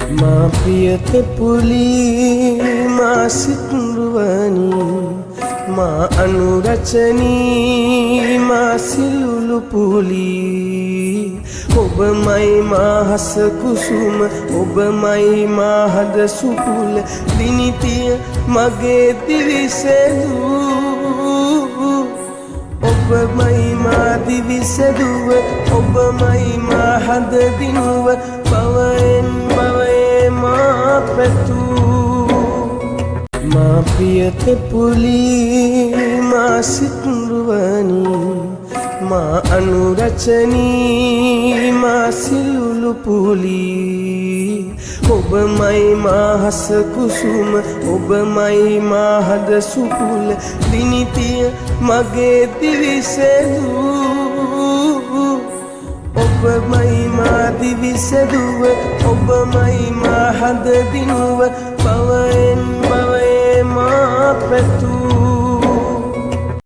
මා ප්‍රියත පුලී මා සිතුරුවනි මා අනුරචනී මා සිලුලු පුලී ඔබමයි මා හස කුසුම ඔබමයි මා හද සුකුල දිනිතිය මගේ දිවිසෙදූ ඔබමයි මා දිවිසෙදුව ඔබමයි මා හද දිනුව බවයෙන් බවයේ මා පැතූ මා ප්‍රියත පුලී මා සිතුරුවනි මා අනුරචනී මා සිලුලු පුලී ඔබමයි මා හස කුසුම ඔබමයි මා හද සුකුල දිනිතිය මගේ දිවිසෙදූ ඔබමයි මා දිවිසෙදුව ඔබමයි මා හද දිනුව බවයෙන් බවයේ මා පැතූ